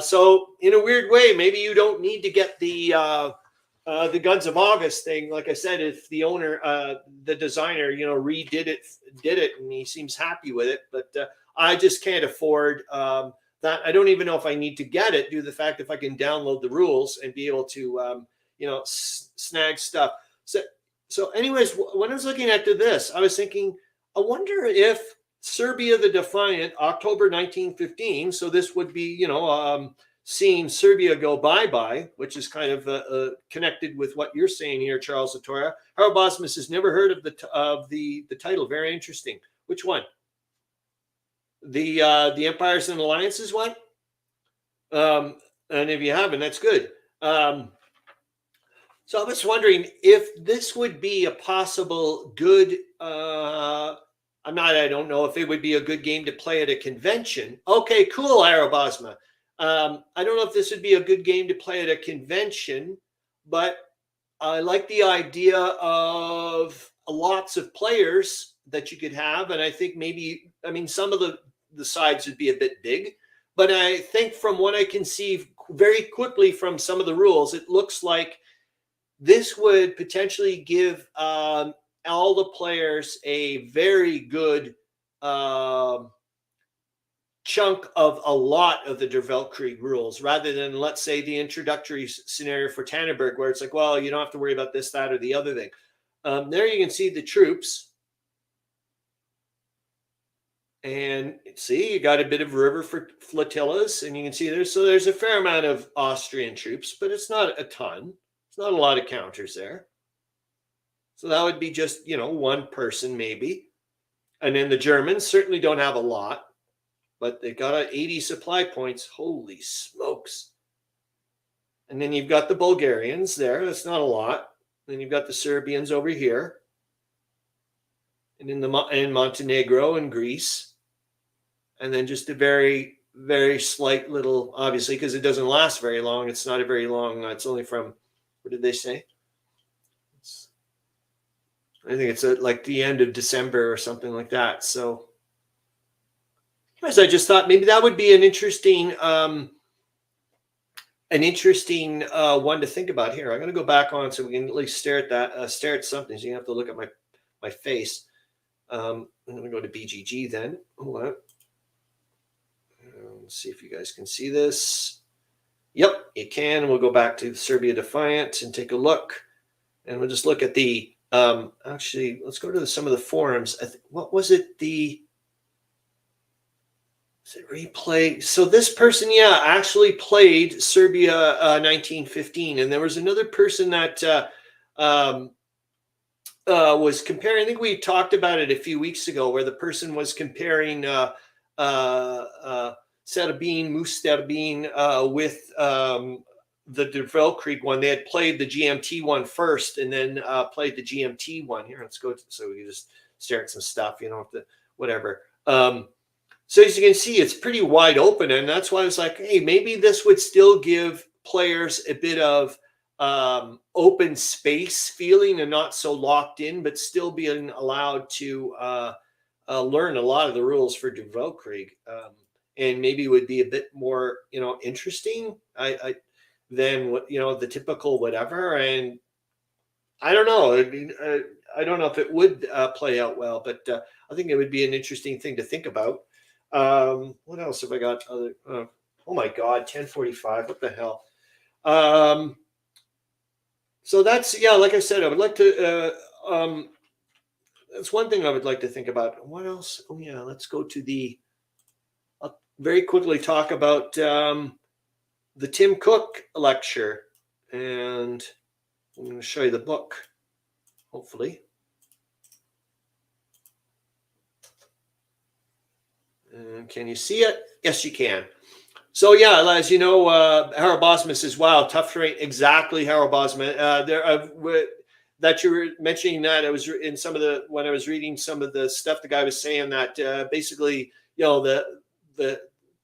S1: So in a weird way, maybe you don't need to get the Guns of August thing. Like I said, if the owner, the designer, redid it, and he seems happy with it. But I just can't afford that I don't even know if I need to get it due to the fact if I can download the rules and be able to, snag stuff. So anyways, when I was looking at this, I was thinking, I wonder if Serbia the Defiant, October 1915. So this would be, seeing Serbia go bye-bye, which is kind of connected with what you're saying here, Charles Latora. Harro Bosma has never heard of the title. Very interesting. Which one? The Empires and Alliances one? And if you haven't, that's good. So I was wondering if this would be a possible good. I don't know if it would be a good game to play at a convention. Okay, cool, Harro Bosma. I don't know if this would be a good game to play at a convention, but I like the idea of lots of players that you could have. And I think maybe, some of the sides would be a bit big, but I think from what I can see very quickly from some of the rules, it looks like this would potentially give all the players a very good chunk of a lot of the Der Weltkrieg rules, rather than, let's say, the introductory scenario for Tannenberg, where it's like, well, you don't have to worry about this, that, or the other thing. There you can see the troops. And see, you got a bit of river for flotillas, and you can see there's a fair amount of Austrian troops, but it's not a ton. It's not a lot of counters there. So that would be just, one person maybe. And then the Germans certainly don't have a lot, but they've got 80 supply points. Holy smokes. And then you've got the Bulgarians there. That's not a lot. Then you've got the Serbians over here. And in Montenegro and Greece. And then just a very, very slight little, obviously, because it doesn't last very long. It's not a very long, it's only from, what did they say? I think it's like the end of December or something like that. So, anyways, I just thought maybe that would be an interesting one to think about here. I'm going to go back on so we can at least stare at something. So you have to look at my face. I'm going to go to BGG then. Hold on. Let's see if you guys can see this. Yep, you can. We'll go back to Serbia Defiant and take a look. And we'll just look at the, actually, let's go to some of the forums. What was it? Is it replay? So this person, actually played Serbia 1915. And there was another person that was comparing, I think we talked about it a few weeks ago, where the person was comparing Serbin, Musterbin with the Der Weltkrieg one. They had played the GMT one first and then played the GMT one. Here, let's go so we can just stare at some stuff, whatever. So as you can see, it's pretty wide open. And that's why I was like, hey, maybe this would still give players a bit of open space feeling and not so locked in, but still being allowed to learn a lot of the rules for Der Weltkrieg. And maybe would be a bit more, interesting than what, the typical whatever. And I don't know. I don't know if it would play out well, but I think it would be an interesting thing to think about. What else have I got? Oh my God, 10:45. What the hell? So that's, like I said, I would like to, that's one thing I would like to think about. What else? Oh yeah, let's go to I'll very quickly talk about the Tim Cook lecture. And I'm going to show you the book, hopefully. Can you see it? Yes, you can. So yeah, as you know, Harro Bosma says, "Wow, tough terrain." Exactly, Harro Bosma. That you were mentioning that I was in when I was reading some of the stuff the guy was saying that basically, the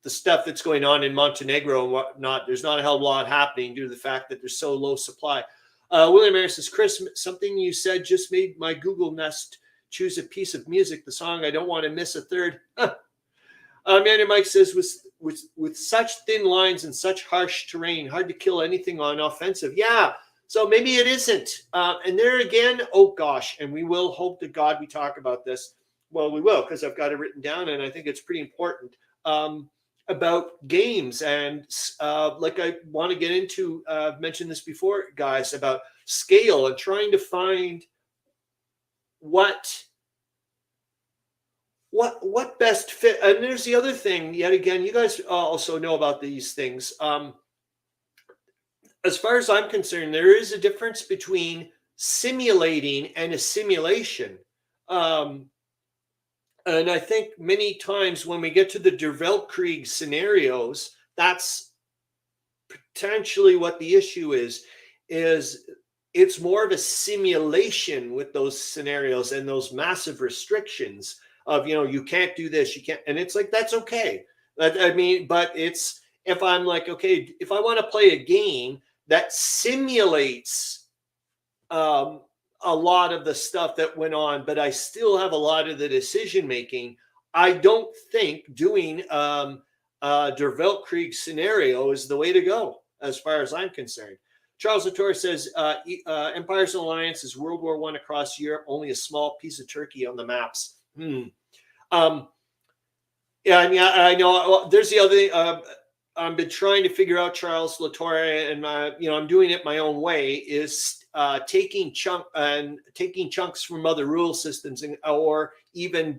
S1: stuff that's going on in Montenegro and whatnot, there's not a hell of a lot happening due to the fact that there's so low supply. William Harris says, "Chris, something you said just made my Google Nest choose a piece of music, the song I don't want to miss a third." Amanda Mike says, with such thin lines and such harsh terrain, hard to kill anything on offensive. Yeah, so maybe it isn't. And there again, oh gosh, and we will hope to God we talk about this. Well, we will, because I've got it written down, and I think it's pretty important. about games, and like I want to get into, I've mentioned this before, guys, about scale and trying to find what best fit. And there's the other thing, yet again, you guys also know about these things. As far as I'm concerned, there is a difference between simulating and a simulation. And I think many times when we get to the Der Weltkrieg scenarios, that's potentially what the issue is it's more of a simulation with those scenarios and those massive restrictions of, you can't do this, you can't, and it's like, that's okay. I mean, but it's, if I'm like, okay, if I want to play a game that simulates a lot of the stuff that went on, but I still have a lot of the decision making, I don't think doing Der Weltkrieg scenario is the way to go, as far as I'm concerned. Charles Latora says, Empires and Alliances, World War I across Europe, only a small piece of Turkey on the maps. Yeah, I mean, I know there's the other thing. I've been trying to figure out, Charles Latora, and I'm doing it my own way, is taking chunks from other rule systems, or even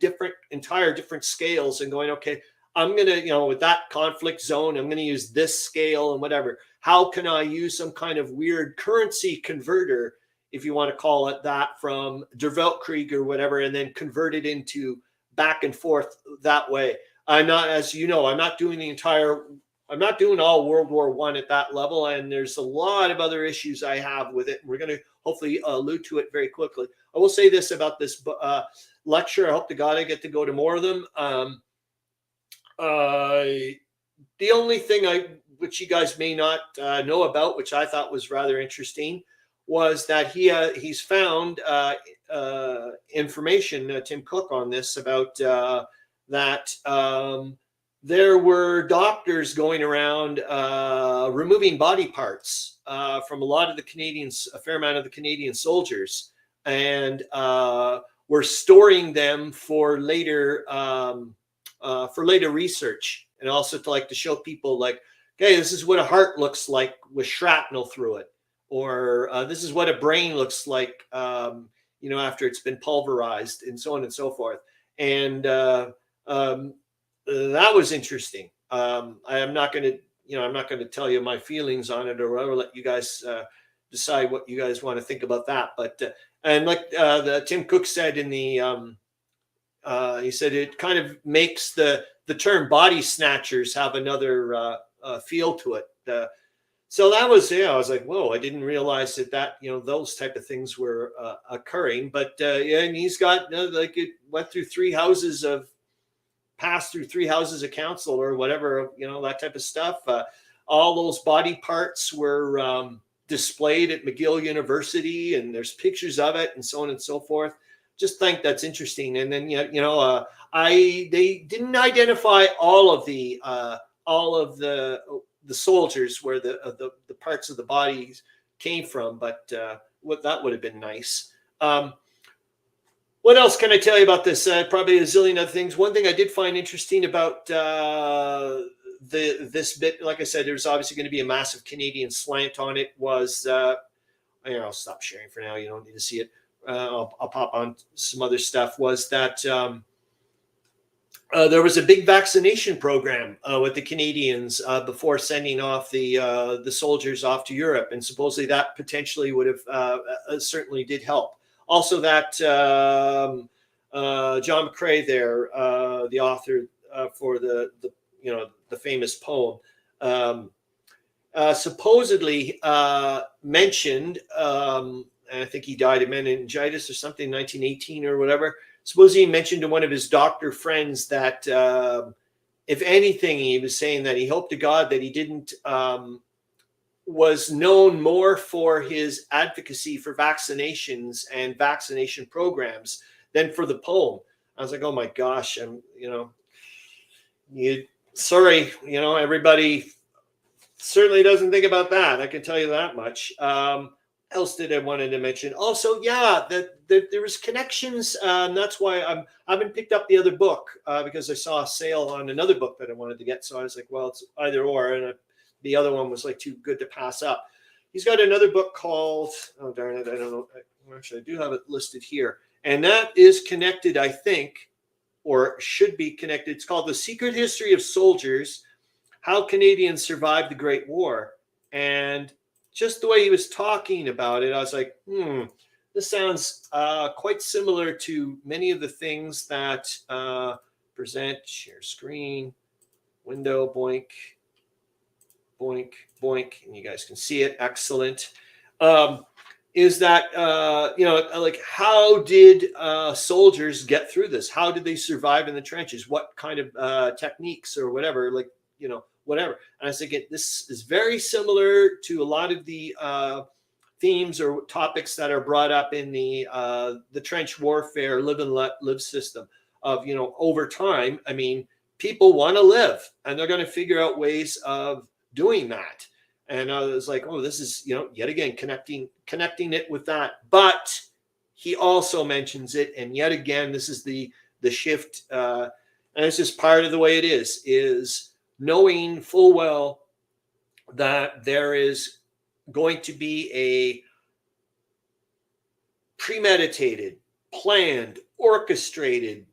S1: entire different scales, and going, okay, I'm going to, with that conflict zone, I'm going to use this scale and whatever. How can I use some kind of weird currency converter, if you want to call it that, from Der Weltkrieg or whatever, and then convert it into back and forth that way. I'm not, as you know, I'm not doing all World War I at that level. And there's a lot of other issues I have with it. We're going to hopefully allude to it very quickly. I will say this about this lecture. I hope to God I get to go to more of them. The only thing which you guys may not know about, which I thought was rather interesting, was that he's found information, Tim Cook, on this, about that there were doctors going around removing body parts from a lot of the Canadians, a fair amount of the Canadian soldiers, and were storing them for later research, and also to show people, like, okay, this is what a heart looks like with shrapnel through it, or this is what a brain looks like, after it's been pulverized, and so on and so forth. And that was interesting. I'm not going to tell you my feelings on it, or I'll let you guys decide what you guys want to think about that. But and like Tim Cook said in the he said it kind of makes the term body snatchers have another feel to it. So that was, I was like, whoa, I didn't realize that those type of things were occurring. But and he's got it went through passed through 3 houses of council, or whatever, that type of stuff. All those body parts were displayed at McGill University, and there's pictures of it, and so on and so forth. Just think that's interesting. And then they didn't identify all of the soldiers where the parts of the bodies came from, but what that would have been nice. What else can I tell you about this? Probably a zillion other things. One thing I did find interesting about this bit, like I said, there's obviously going to be a massive Canadian slant on it, was I'll stop sharing for now. You don't need to see it. I'll pop on some other stuff. Was that there was a big vaccination program with the Canadians before sending off the soldiers off to Europe, and supposedly that potentially would have certainly did help. Also, that John McCrae there, the author for the famous poem, supposedly mentioned, and I think he died of meningitis or something, 1918 or whatever. Supposedly he mentioned to one of his doctor friends that, if anything, he was saying that he hoped to God that he didn't was known more for his advocacy for vaccinations and vaccination programs than for the poem. I was like, oh my gosh, everybody certainly doesn't think about that. I can tell you that much. else did I wanted to mention? Also, yeah, that there was connections. That's why I haven't picked up the other book because I saw a sale on another book that I wanted to get. So I was like, well, it's either or, and the other one was like too good to pass up. He's got another book called, oh darn it, I don't know. Actually, I do have it listed here, and that is connected, I think, or should be connected. It's called The Secret History of Soldiers: How Canadians Survived the Great War. And just the way he was talking about it, I was like, this sounds quite similar to many of the things that present, share screen, window, boink, boink, boink, and you guys can see it. Excellent. Is that, like, how did soldiers get through this? How did they survive in the trenches? What kind of techniques or whatever, like, whatever. And I was thinking, this is very similar to a lot of the themes or topics that are brought up in the trench warfare, live and let live system of, over time. I mean, people want to live, and they're going to figure out ways of doing that. And I was like, oh, this is, yet again, connecting it with that. But he also mentions it. And yet again, this is the shift. And it's just part of the way it is knowing full well that there is going to be a premeditated, planned, orchestrated,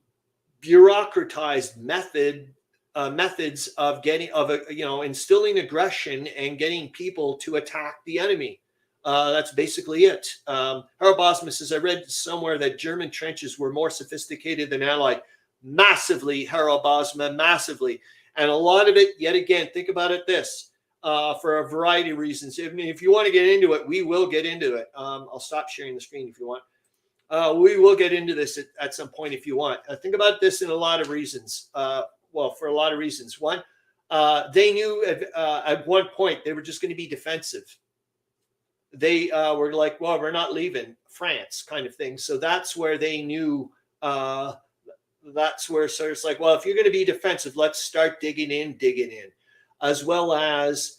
S1: bureaucratized methods of instilling aggression and getting people to attack the enemy. That's basically it. Harro Bosma says, I read somewhere that German trenches were more sophisticated than Allied. Massively, Harro Bosma, massively. And a lot of it, yet again, think about it for a variety of reasons. If you want to get into it, we will get into it. I'll stop sharing the screen if you want. We will get into this at some point if you want. Think about this in a lot of reasons. For a lot of reasons. One, they knew at one point they were just going to be defensive. They were like, well, we're not leaving France kind of thing. So that's where they knew, that's where so it's like, well, if you're going to be defensive, let's start digging in. As well as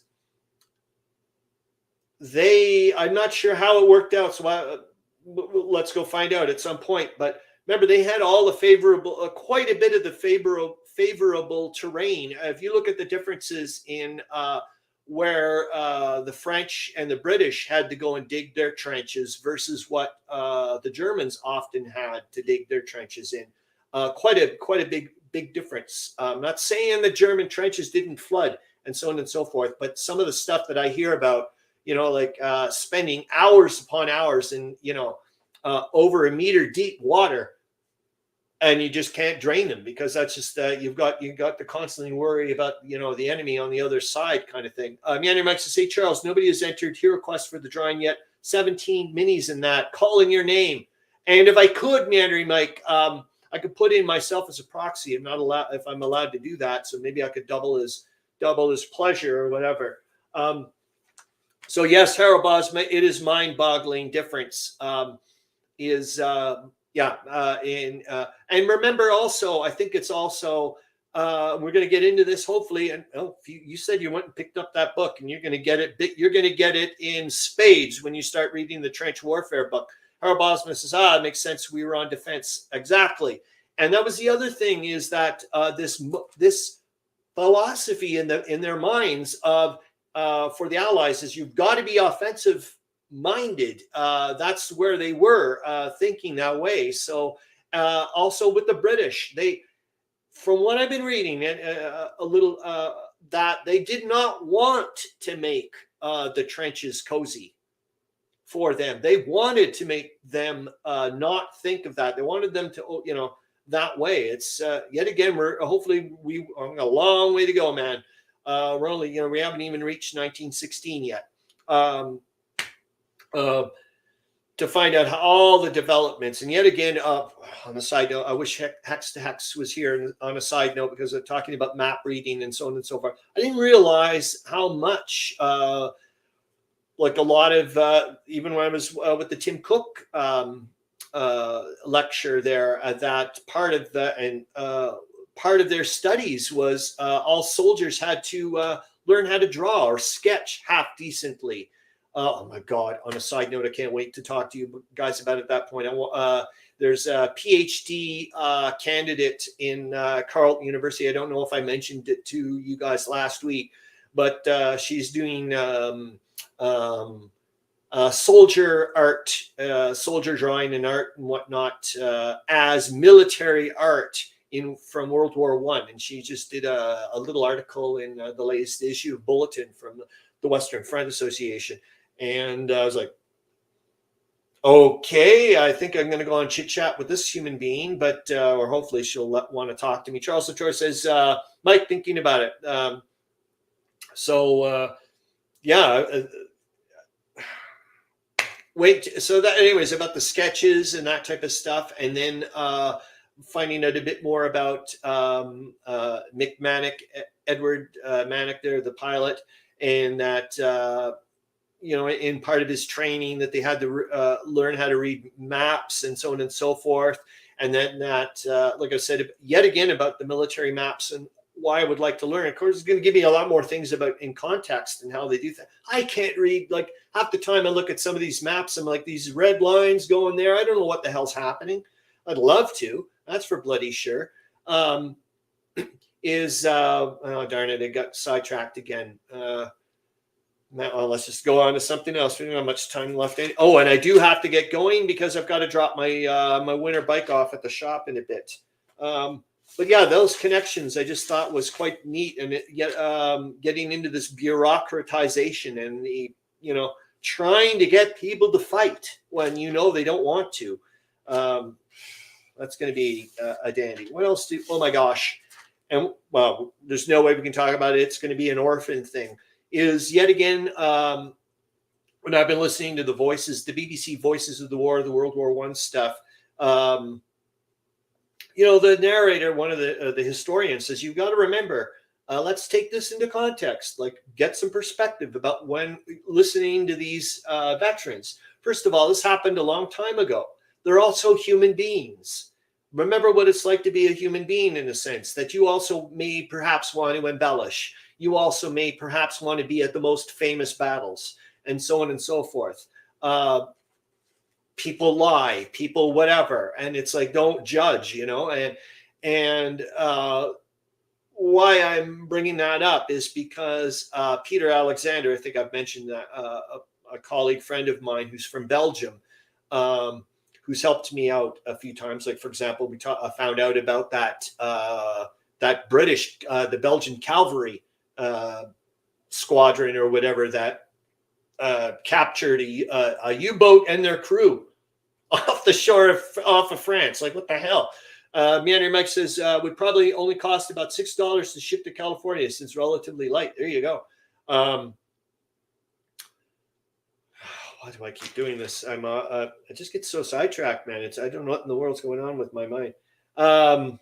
S1: I'm not sure how it worked out. So let's go find out at some point. But remember, they had all the favorable, quite a bit of the favorable terrain. If you look at the differences in where the French and the British had to go and dig their trenches versus what the Germans often had to dig their trenches in, quite a big difference. I'm not saying the German trenches didn't flood and so on and so forth, but some of the stuff that I hear about, like spending hours upon hours in, over a meter deep water, and you just can't drain them because that's just you've got to constantly worry about the enemy on the other side kind of thing. Meandering Mike says, hey Charles, nobody has entered hero quest for the drawing yet. 17 minis in that. Call in your name, and if I could, Meandering Mike, I could put in myself as a proxy. I'm not allowed if I'm allowed to do that, so maybe I could double his pleasure or whatever. So yes, Harro Bosma, it is mind-boggling difference. And remember also, I think it's also we're going to get into this hopefully. And you said you went and picked up that book, and you're going to get it. You're going to get it in spades when you start reading the trench warfare book. Harro Bosma says, it makes sense. We were on defense. Exactly. And that was the other thing is that this philosophy in their minds of for the Allies is you've got to be offensive minded. That's where they were thinking that way. So also with the British, from what I've been reading a little, that they did not want to make the trenches cozy for them. They wanted to make them not think of that. They wanted them to, that way. It's yet again, we're a long way to go, man. We're only, we haven't even reached 1916 yet. To find out how all the developments, and yet again, on the side note, I wish Hex to Hex was here on a side note because they're talking about map reading and so on and so forth. I didn't realize how much, like a lot of, even when I was with the Tim Cook lecture there, that part of their studies was all soldiers had to learn how to draw or sketch half decently. Oh my God! On a side note, I can't wait to talk to you guys about it at that point. There's a PhD candidate in Carleton University. I don't know if I mentioned it to you guys last week, but she's doing soldier art, soldier drawing and art and whatnot as military art from World War I. And she just did a little article in the latest issue of Bulletin from the Western Front Association. And I was like, okay, I think I'm going to go on chit chat with this human being, but or hopefully she'll want to talk to me. Charles Latora says, Mike, thinking about it. Wait, so that, anyways, about the sketches and that type of stuff, and then finding out a bit more about Mick Manick, Edward Manick, there, the pilot, and that in part of his training that they had to learn how to read maps and so on and so forth, and then that, like I said, yet again about the military maps and why I would like to learn. Of course, it's going to give me a lot more things about in context and how they do that. I can't read, like half the time I look at some of these maps, I'm like, these red lines going there, I don't know what the hell's happening. I'd love to. That's for bloody sure. Oh darn it, I got sidetracked again. Well, let's just go on to something else. We don't have much time left. Oh, and I do have to get going because I've got to drop my my winter bike off at the shop in a bit. But yeah, those connections I just thought was quite neat, and getting into this bureaucratization and the trying to get people to fight when they don't want to. That's going to be a dandy. What else oh my gosh, and well, there's no way we can talk about it. It's going to be an orphan thing. Is yet again when I've been listening to the BBC Voices of the War, the World War I stuff. The narrator, one of the historians, says you've got to remember. Let's take this into context. Like, get some perspective about when listening to these veterans. First of all, this happened a long time ago. They're also human beings. Remember what it's like to be a human being, in a sense that you also may perhaps want to embellish. You also may perhaps want to be at the most famous battles, and so on and so forth. People lie, people whatever, and it's like, don't judge, and why I'm bringing that up is because Peter Alexander, I think I've mentioned that, a colleague friend of mine who's from Belgium, who's helped me out a few times. Like, for example, I found out about that British, the Belgian cavalry squadron or whatever that captured a U-boat and their crew off the shore off of France. Like, what the hell? Meandering Mike says would probably only cost about $6 to ship to California since relatively light. There you go. Why do I keep doing this? I just get so sidetracked, man. I don't know what in the world's going on with my mind. Oh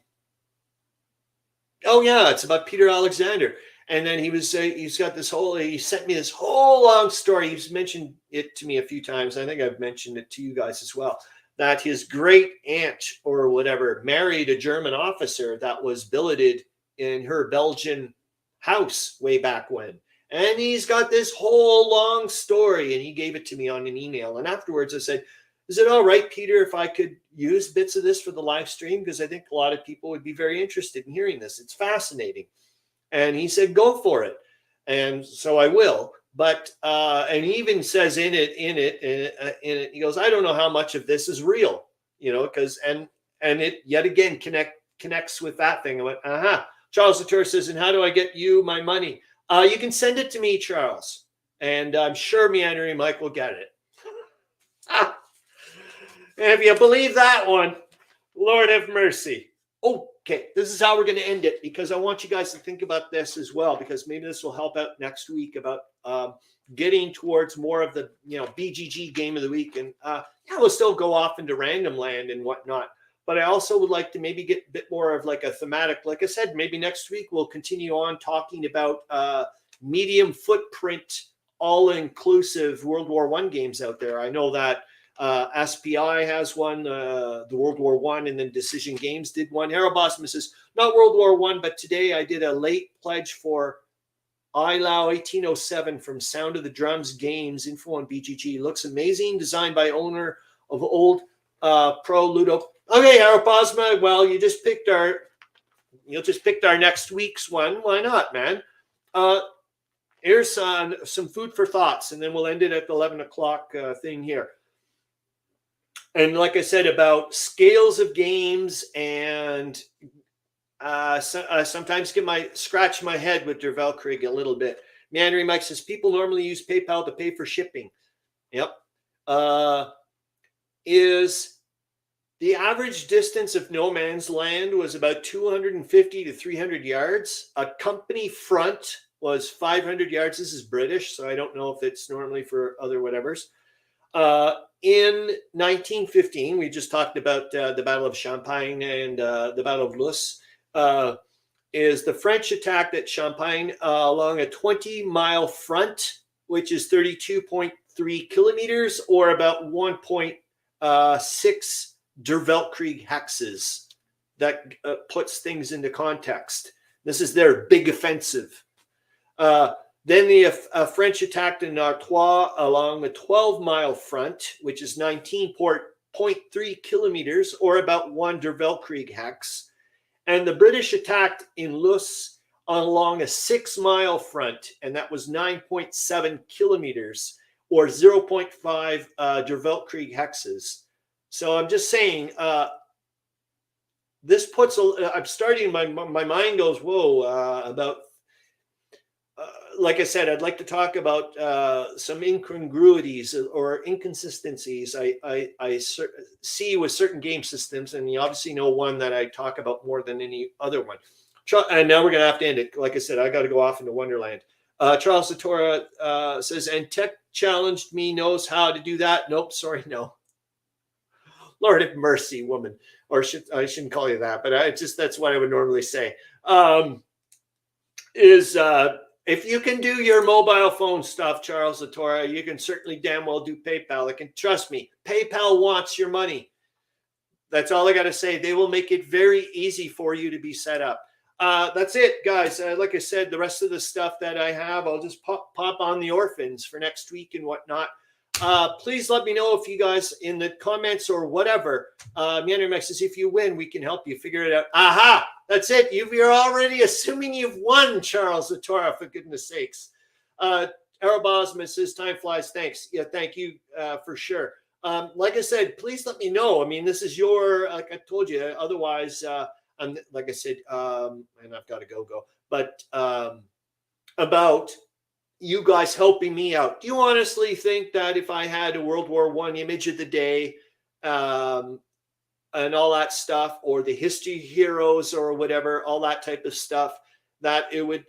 S1: yeah, it's about Peter Alexander. And then he's got he sent me this whole long story. He's mentioned it to me a few times. I think I've mentioned it to you guys as well, that his great aunt or whatever married a German officer that was billeted in her Belgian house way back when. And he's got this whole long story, and he gave it to me on an email. And afterwards I said, is it all right, Peter, if I could use bits of this for the live stream? Because I think a lot of people would be very interested in hearing this. It's fascinating. And he said, go for it. And so I will. But and he even says in it, he goes, I don't know how much of this is real, because and it yet again connects with that thing. I went, Charles Latora says, and how do I get you my money? You can send it to me, Charles, and I'm sure Meandering Mike will get it. If you believe that one, Lord have mercy. Okay, this is how we're going to end it, because I want you guys to think about this as well, because maybe this will help out next week about getting towards more of the BGG game of the week, and we'll still go off into random land and whatnot. But I also would like to maybe get a bit more of like a thematic. Like I said, maybe next week we'll continue on talking about medium footprint, all-inclusive World War I games out there. I know that SPI has one, the World War I, and then Decision Games did one. Harro Bosma says, not World War I, but today I did a late pledge for Ilau 1807 from Sound of the Drums Games, info on BGG. Looks amazing, designed by owner of old Pro Ludo. Okay, Harro Bosma, well, you just picked our next week's one. Why not, man? Here's some food for thoughts, and then we'll end it at the 11 o'clock thing here. And like I said, about scales of games, and sometimes scratch my head with Der Weltkrieg a little bit. Meandering Mike says, people normally use PayPal to pay for shipping. Yep. Is the average distance of no man's land was about 250 to 300 yards. A company front was 500 yards. This is British, so I don't know if it's normally for other whatevers. In 1915, we just talked about the Battle of Champagne and the Battle of Luce, is the French attacked at Champagne along a 20-mile front, which is 32.3 kilometers, or about 1.6 Der Weltkrieg hexes. That puts things into context. This is their big offensive. Then the French attacked in Artois along a 12-mile front, which is 19.3 kilometers, or about 1 Der Weltkrieg hex. And the British attacked in Luce along a 6-mile front, and that was 9.7 kilometers, or 0.5 Der Weltkrieg hexes. So I'm just saying, this puts, I'm starting, my mind goes, whoa, about, like I said, I'd like to talk about some incongruities or inconsistencies I see with certain game systems, and you obviously know one that I talk about more than any other one. And now we're going to have to end it. Like I said, I got to go off into Wonderland. Charles Latora says, and Tech challenged me, knows how to do that. Nope, sorry, no. Lord have mercy, woman. Or I shouldn't call you that, but that's what I would normally say. If you can do your mobile phone stuff, Charles Latora, you can certainly damn well do PayPal. I can trust me. PayPal wants your money. That's all I got to say. They will make it very easy for you to be set up. That's it, guys. Like I said, the rest of the stuff that I have, I'll just pop on the orphans for next week and whatnot. Please let me know if you guys in the comments or whatever. Meandering says, if you win, we can help you figure it out. Aha! That's it. You're already assuming you've won, Charles Latora, for goodness sakes. Harro Bosma says, time flies. Thanks. Yeah, thank you for sure. Like I said, please let me know. I mean, this is your, like I told you, otherwise, like I said, and I've got to go. But about you guys helping me out. Do you honestly think that if I had a World War I image of the day and all that stuff, or the history heroes or whatever, all that type of stuff, that it would,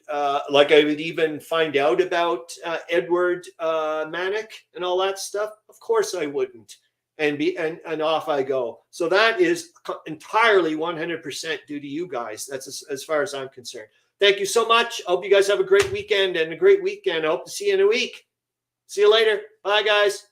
S1: like I would even find out about Edward Manick and all that stuff? Of course I wouldn't. And off I go. So that is entirely 100% due to you guys. That's as far as I'm concerned. Thank you so much. I hope you guys have a great weekend and a great weekend. I hope to see you in a week. See you later. Bye, guys.